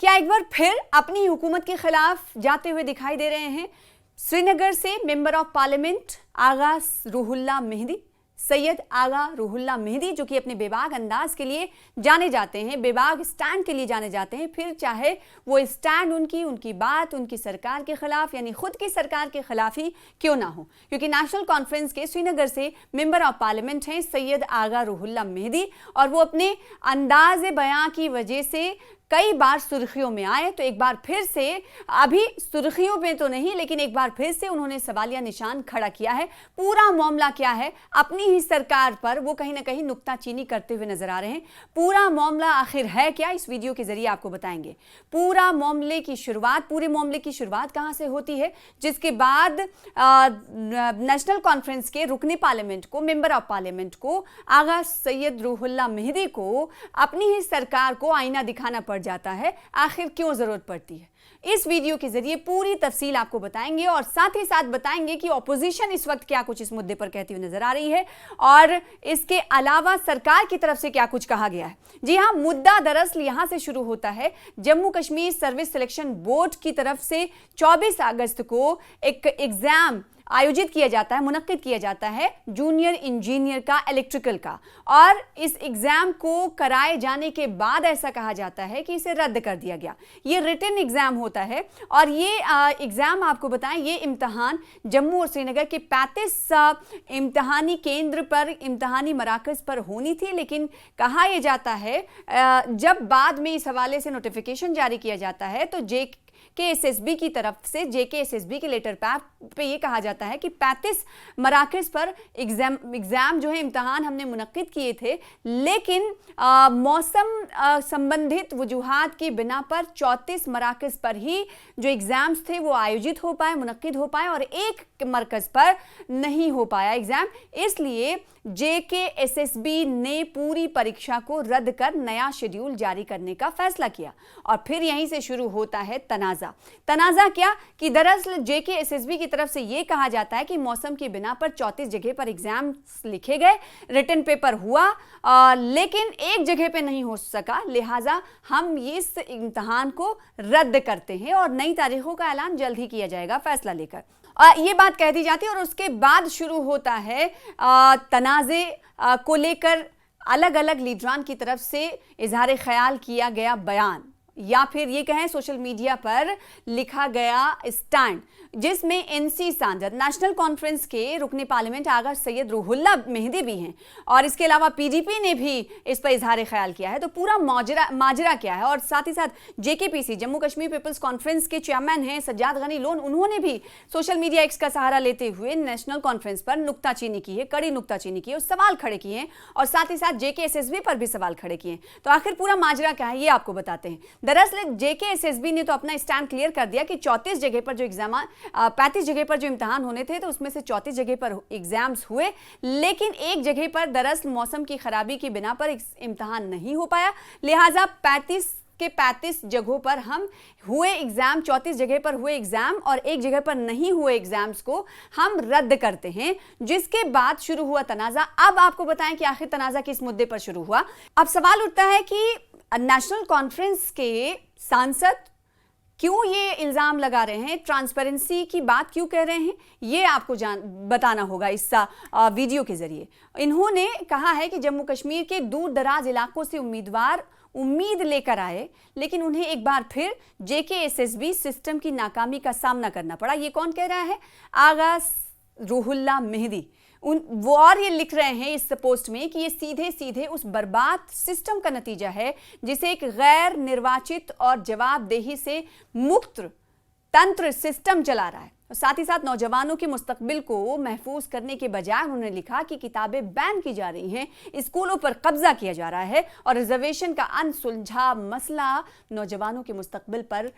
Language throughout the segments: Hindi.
क्या एक बार फिर अपनी हुकूमत के खिलाफ जाते हुए दिखाई दे रहे हैं? श्रीनगर से मेंबर ऑफ पार्लियामेंट आगा रूहुल्लाह मेहदी, सैयद आगा रूहुल्लाह मेहदी, जो कि अपने बेबाक अंदाज के लिए जाने जाते हैं, बेबाक स्टैंड के लिए जाने जाते हैं, फिर चाहे वो स्टैंड उनकी बात उनकी सरकार के खिलाफ यानी खुद की सरकार के खिलाफ ही क्यों ना हो, क्योंकि नेशनल कॉन्फ्रेंस के श्रीनगर से मेंबर ऑफ पार्लियामेंट हैं सैयद आगा रूहुल्लाह मेहदी, और वो अपने अंदाज बयां की वजह से कई बार सुर्खियों में आए। तो एक बार फिर से, अभी सुर्खियों में तो नहीं, लेकिन एक बार फिर से उन्होंने सवालिया निशान खड़ा किया है। पूरा मामला क्या है? अपनी ही सरकार पर वो कहीं ना कहीं नुक्ताचीनी करते हुए नजर आ रहे हैं। पूरा मामला आखिर है क्या, इस वीडियो के जरिए आपको बताएंगे। पूरे मामले की शुरुआत कहां से होती है, जिसके बाद नेशनल कॉन्फ्रेंस के रुकने पार्लियामेंट को, मेंबर ऑफ पार्लियामेंट को, आगा सैयद रूहुल्लाह मेहदी को अपनी ही सरकार को आईना दिखाना पड़ जाता है। आखिर क्यों जरूरत पड़ती है, इस वीडियो के जरिए पूरी तफसील आपको बताएंगे, और साथ ही साथ बताएंगे कि ऑपोजिशन इस वक्त क्या कुछ इस मुद्दे पर कहती हुई नजर आ रही है, और इसके अलावा सरकार की तरफ से क्या कुछ कहा गया है। जी हां, मुद्दा दरअसल यहां से शुरू होता है। Jammu Kashmir service selection board की तरफ से 24 अगस्त को एक एग्जाम आयोजित किया जाता है, मुनक्किद किया जाता है जूनियर इंजीनियर का, इलेक्ट्रिकल का, और इस एग्जाम को कराए जाने के बाद ऐसा कहा जाता है कि इसे रद्द कर दिया गया। ये रिटन एग्जाम होता है, और ये एग्जाम आपको बताएं, ये इम्तहान जम्मू और श्रीनगर के 35 इम्तहानी केंद्र पर, इम्तहानी मराकज पर होनी थी, लेकिन कहा यह जाता है जब बाद में इस हवाले से नोटिफिकेशन जारी किया जाता है तो JKSSB की तरफ से, JKSSB के लेटर पैड पे ये कहा जाता है कि 35 मराकज पर एग्जाम जो है, इम्तहान हमने मुनक्किद किए थे, लेकिन मौसम संबंधित वजूहात की बिना पर 34 मराकज पर ही जो एग्जाम्स थे वो आयोजित हो पाए, मुनक्किद हो पाए, और एक मरकज पर नहीं हो पाया एग्जाम। इसलिए JKSSB ने पूरी परीक्षा को रद्द कर नया शेड्यूल जारी करने का फैसला किया, और फिर यहीं से शुरू होता है तनाजा क्या कि दरअसल JKSSB की तरफ से यह कहा जाता है कि मौसम की बिना पर 34 जगह पर एग्जाम लिखे गए, रिटन पेपर हुआ, लेकिन एक जगह पे नहीं हो सका, लिहाजा हम इस इम्तहान को रद्द करते हैं और नई तारीखों का ऐलान जल्द ही किया जाएगा फैसला लेकर। ये बात कह दी जाती है, और उसके बाद शुरू होता है तनाज़े को लेकर अलग अलग लीडरान की तरफ से इजहार ख्याल किया गया बयान, या फिर ये कहें सोशल मीडिया पर लिखा गया स्टैंड, जिसमें NC सांसद, नेशनल कॉन्फ्रेंस के रुकने पार्लियामेंट आगा सैयद रूहुल्लाह मेहदी भी हैं, और इसके अलावा PDP ने भी इस पर इजहार ख्याल किया है। तो पूरा माजरा क्या है, और साथ ही साथ JKPC, Jammu Kashmir People's Conference के चेयरमैन हैं सज्जाद गनी लोन, उन्होंने भी सोशल मीडिया एक्स का सहारा लेते हुए नेशनल कॉन्फ्रेंस पर नुक्ताचीनी की है, कड़ी नुक्ताचीनी की है, सवाल खड़े किए हैं, और साथ ही साथ JKSSB पर भी सवाल खड़े किए हैं। तो आखिर पूरा माजरा क्या है, ये आपको बताते हैं। दरअसल JKSSB ने तो अपना स्टैंड क्लियर कर दिया कि 34 जगह पर जो एग्जाम, 35 जगह पर जो इम्तहान होने थे, तो उसमें से 34 जगह पर एग्जाम्स हुए, लेकिन एक जगह पर दरअसल मौसम की खराबी की बिना पर इम्तहान नहीं हो पाया, लिहाजा 35 जगहों पर हम हुए एग्जाम, 34 जगह पर हुए एग्जाम और एक जगह पर नहीं हुए एग्जाम्स को हम रद्द करते हैं, जिसके बाद शुरू हुआ तनाजा। अब आपको बताएं कि आखिर तनाजा किस मुद्दे पर शुरू हुआ। अब सवाल उठता है कि नेशनल कॉन्फ्रेंस के सांसद क्यों ये इल्जाम लगा रहे हैं, ट्रांसपेरेंसी की बात क्यों कह रहे हैं, ये आपको बताना होगा इस वीडियो के जरिए। इन्होंने कहा है कि जम्मू कश्मीर के दूर दराज इलाकों से उम्मीदवार उम्मीद लेकर आए, लेकिन उन्हें एक बार फिर JKSSB सिस्टम की नाकामी का सामना करना पड़ा। ये कौन कह रहा है? आगा रूहुल्लाह मेहदी। वो और ये लिख रहे हैं इस पोस्ट में कि ये सीधे सीधे उस बर्बाद सिस्टम का नतीजा है जिसे एक गैर निर्वाचित और जवाबदेही से मुक्त तंत्र सिस्टम चला रहा है। साथ ही साथ नौजवानों के मुस्तकबिल को महफूज करने के बजाय उन्होंने लिखा कि किताबें बैन की जा रही हैं, स्कूलों पर कब्जा किया जा रहा है, और रिजर्वेशन का अनसुलझा मसला नौजवानों के मुस्तकबिल पर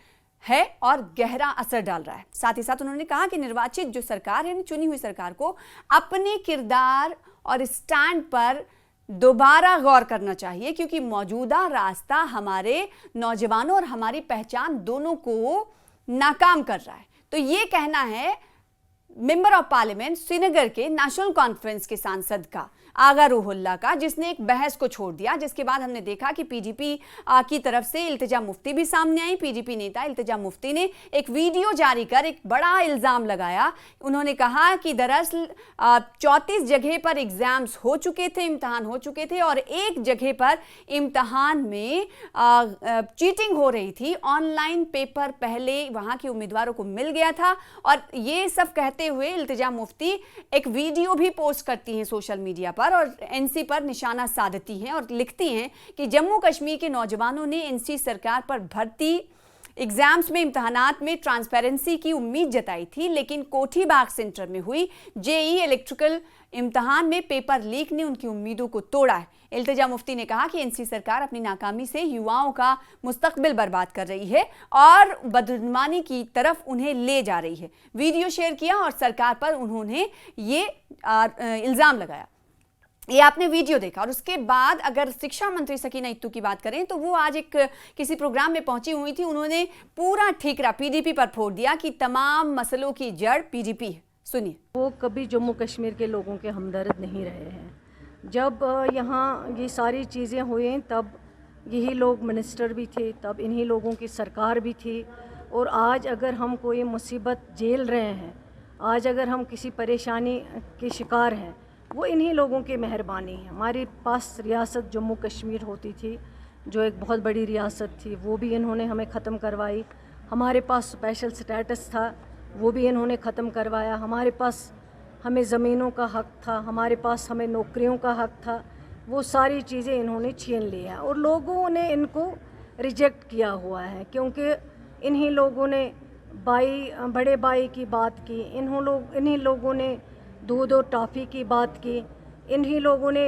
है और गहरा असर डाल रहा है। साथ ही साथ उन्होंने कहा कि निर्वाचित जो सरकार है, चुनी हुई सरकार को अपने किरदार और स्टैंड पर दोबारा गौर करना चाहिए, क्योंकि मौजूदा रास्ता हमारे नौजवानों और हमारी पहचान दोनों को नाकाम कर रहा है। तो ये कहना है मेंबर ऑफ पार्लियामेंट श्रीनगर के नेशनल कॉन्फ्रेंस के सांसद का। आगा रूहुल्ला का, जिसने एक बहस को छोड़ दिया, जिसके बाद हमने देखा कि पीडीपी की तरफ से इल्तिजा मुफ्ती भी सामने आई। पीडीपी नेता इल्तिजा मुफ्ती ने एक वीडियो जारी कर एक बड़ा इल्जाम लगाया। उन्होंने कहा कि दरअसल 34 जगह पर एग्जाम्स हो चुके थे, इम्तहान हो चुके थे, और एक जगह पर इम्तहान में चीटिंग हो रही थी। ऑनलाइन पेपर पहले वहां के उम्मीदवारों को मिल गया था। और ये सब कहते हुए इल्तिजा मुफ्ती एक वीडियो भी पोस्ट करती हैं सोशल मीडिया पर और एनसी पर निशाना साधती हैं और लिखती हैं कि जम्मू कश्मीर के नौजवानों ने एनसी सरकार पर भर्ती एग्जाम्स में इम्तहानात में ट्रांसपेरेंसी की उम्मीद जताई थी, लेकिन कोठी बाग सेंटर में हुई जेई इलेक्ट्रिकल इम्तहान में पेपर लीक ने उनकी उम्मीदों को तोड़ा है। इल्तिजा मुफ्ती ने कहा कि एनसी सरकार अपनी नाकामी से युवाओं का मुस्तकबिल बर्बाद कर रही है और बदनामी की तरफ उन्हें ले जा रही है। वीडियो शेयर किया और सरकार पर उन्होंने ये इल्ज़ाम लगाया। ये आपने वीडियो देखा। और उसके बाद अगर शिक्षा मंत्री सकीना इत्तू की बात करें तो वो आज एक किसी प्रोग्राम में पहुंची हुई थी। उन्होंने पूरा ठीकरा पीडीपी पर फोड़ दिया कि तमाम मसलों की जड़ पीडीपी है। सुनिए। वो कभी जम्मू कश्मीर के लोगों के हमदर्द नहीं रहे हैं। जब यहाँ ये सारी चीज़ें हुई तब यही लोग मिनिस्टर भी थे, तब इन्हीं लोगों की सरकार भी थी। और आज अगर हम कोई मुसीबत झेल रहे हैं, आज अगर हम किसी परेशानी के शिकार हैं, वो इन्हीं लोगों की मेहरबानी है। हमारे पास रियासत जम्मू कश्मीर होती थी जो एक बहुत बड़ी रियासत थी, वो भी इन्होंने हमें ख़त्म करवाई। हमारे पास स्पेशल स्टेटस था, वो भी इन्होंने ख़त्म करवाया। हमारे पास हमें ज़मीनों का हक़ था, हमारे पास हमें नौकरियों का हक़ था, वो सारी चीज़ें इन्होंने छीन लिया है। और लोगों ने इनको रिजेक्ट किया हुआ है क्योंकि इन्हीं लोगों ने बड़े भाई की बात की, इन्हीं लोगों ने दूध और टॉफ़ी की बात की, इन्हीं लोगों ने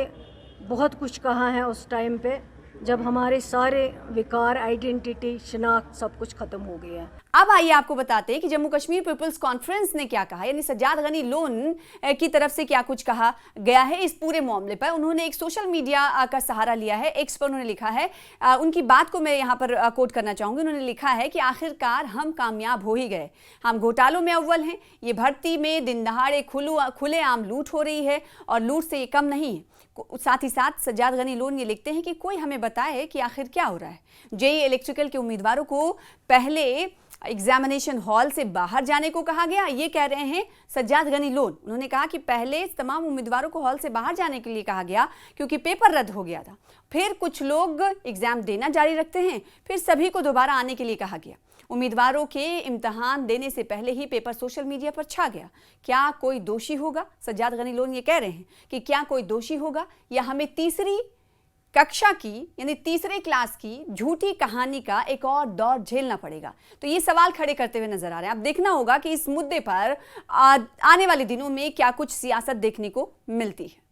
बहुत कुछ कहा है उस टाइम पे जब हमारे सारे विकार, आइडेंटिटी, शिनाख्त सब कुछ ख़त्म हो गया है। अब आइए आपको बताते हैं कि जम्मू कश्मीर पीपल्स कॉन्फ्रेंस ने क्या कहा, यानी सज्जाद गनी लोन की तरफ से क्या कुछ कहा गया है इस पूरे मामले पर। उन्होंने एक सोशल मीडिया का सहारा लिया है। एक्स पर उन्होंने लिखा है, उनकी बात को मैं यहाँ पर कोट करना चाहूँगी। उन्होंने लिखा है कि आखिरकार हम कामयाब हो ही गए, हम घोटालों में अव्वल हैं। ये भर्ती में दिन दहाड़े खुलेआम लूट हो रही है और लूट से ये कम नहीं है। साथ ही साथ सज्जाद गनी लोन ये लिखते हैं कि कोई हमें बताए कि आखिर क्या हो रहा है। जेई इलेक्ट्रिकल के उम्मीदवारों को पहले एग्जामिनेशन हॉल से बाहर जाने को कहा गया, ये कह रहे हैं सज्जाद गनी लोन। उन्होंने कहा कि पहले तमाम उम्मीदवारों को हॉल से बाहर जाने के लिए कहा गया क्योंकि पेपर रद्द हो गया था। फिर कुछ लोग एग्जाम देना जारी रखते हैं, फिर सभी को दोबारा आने के लिए कहा गया। उम्मीदवारों के इम्तहान देने से पहले ही पेपर सोशल मीडिया पर छा गया। क्या कोई दोषी होगा? सज्जाद गनी लोन ये कह रहे हैं कि क्या कोई दोषी होगा या हमें तीसरी कक्षा की यानी तीसरे क्लास की झूठी कहानी का एक और दौर झेलना पड़ेगा? तो ये सवाल खड़े करते हुए नजर आ रहे हैं। अब देखना होगा कि इस मुद्दे पर आने वाले दिनों में क्या कुछ सियासत देखने को मिलती है।